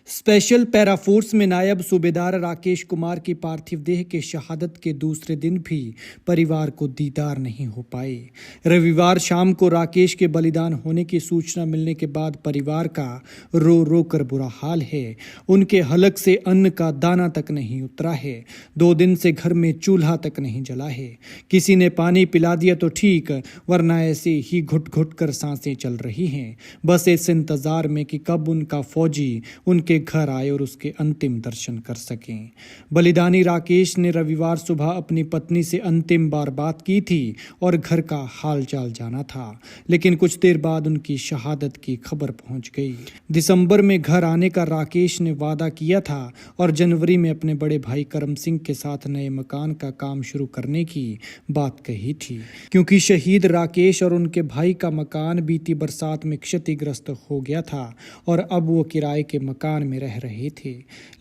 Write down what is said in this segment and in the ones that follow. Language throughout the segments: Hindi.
स्पेशल पैराफोर्स में नायब सूबेदार राकेश कुमार की पार्थिव देह के शहादत के दूसरे दिन भी परिवार को दीदार नहीं हो पाए। रविवार शाम को राकेश के बलिदान होने की सूचना मिलने के बाद परिवार का रो रो कर बुरा हाल है। उनके हलक से अन्न का दाना तक नहीं उतरा है। 2 दिन से घर में चूल्हा तक नहीं जला है। किसी ने पानी पिला दिया तो ठीक, वरना ऐसे ही घुट घुट कर सांसें चल रही हैं। बस इस इंतजार में कि कब उनका फौजी उनके घर आए और उसके अंतिम दर्शन कर सकें। बलिदानी राकेश ने रविवार सुबह अपनी पत्नी से अंतिम बार बात की थी और घर का हालचाल जाना था, लेकिन कुछ देर बाद उनकी शहादत की खबर पहुंच गई। दिसंबर में घर आने का राकेश ने वादा किया था और जनवरी में अपने बड़े भाई करम सिंह के साथ नए मकान का काम शुरू करने की बात कही थी, क्योंकि शहीद राकेश और उनके भाई का मकान बीती बरसात में क्षतिग्रस्त हो गया था और अब वो किराए के मकान में रह रहे थे।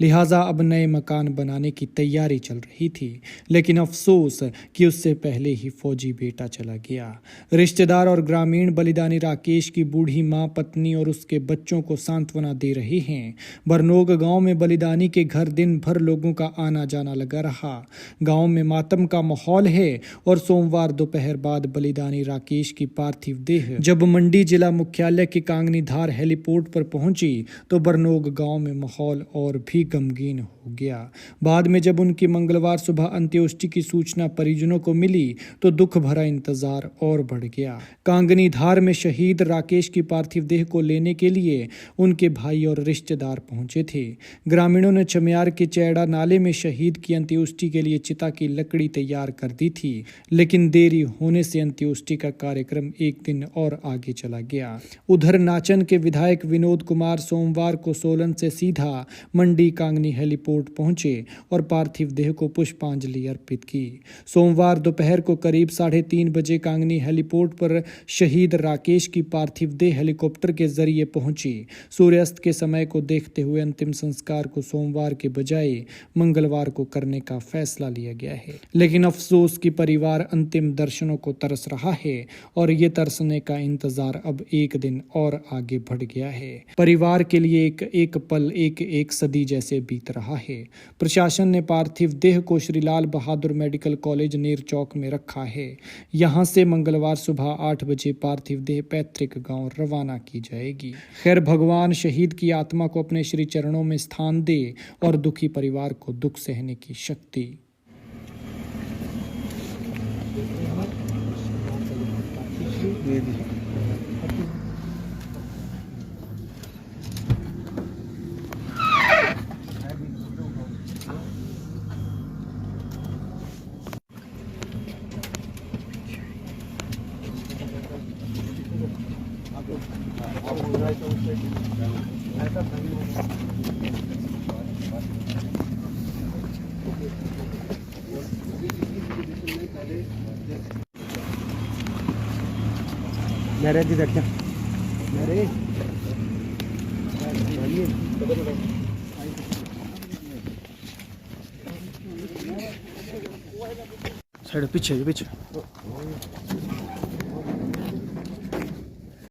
लिहाजा अब नए मकान बनाने की तैयारी चल रही थी, लेकिन अफसोस कि उससे पहले ही फौजी बेटा चला गया। रिश्तेदार और ग्रामीण बलिदानी राकेश की बूढ़ी मां, पत्नी और उसके बच्चों को सांत्वना दे रहे हैं। बरनोग गांव में बलिदानी के घर दिन भर लोगों का आना जाना लगा रहा। गांव में मातम का माहौल है और सोमवार दोपहर बाद बलिदानी राकेश की पार्थिव देह जब मंडी जिला मुख्यालय के कांगनीधार हेलीपोर्ट पर पहुंची तो बरनोग गांव में माहौल और भी गमगीन हो गया। बाद में जब उनकी मंगलवार सुबह अंत्येष्टि की सूचना परिजनों को मिली तो दुख भरा इंतजार और बढ़ गया। कांगनीधार में शहीद राकेश की पार्थिव देह को लेने के लिए उनके भाई और रिश्तेदार पहुंचे थे। ग्रामीणों ने चमियार के चैड़ा नाले में शहीद की अंत्येष्टि के लिए चिता की लकड़ी तैयार कर दी थी, लेकिन देरी होने से अंत्येष्टि का कार्यक्रम एक दिन और आगे चला गया। उधर नाचन के विधायक विनोद कुमार सोमवार को सोलन से सीधा मंडी कांगनी हेलीपोर्ट पहुंचे और पार्थिव देह को पुष्पांजलि अर्पित की। सोमवार दोपहर को करीब 3:30 बजे कांगनी हेलीपोर्ट पर शहीद राकेश की पार्थिव देह हेलीकॉप्टर के जरिए पहुंची। सूर्यास्त के समय को देखते हुए अंतिम संस्कार को सोमवार के बजाय मंगलवार को करने का फैसला लिया गया है, लेकिन अफसोस कि परिवार अंतिम दर्शनों को तरस रहा है और ये तरसने का इंतजार अब एक दिन और आगे बढ़ गया है। परिवार के लिए एक पल एक सदी जैसे बीत रहा है। प्रशासन ने पार्थिव देह को श्री लाल बहादुर मेडिकल कॉलेज नेर चौक में रखा है। यहां से मंगलवार सुबह 8 बजे पार्थिव देह पैतृक गांव रवाना की जाएगी। खैर, भगवान शहीद की आत्मा को अपने श्री चरणों में स्थान दे और दुखी परिवार को दुख सहने की शक्ति। मेरे दी देखते मेरे साइड पीछे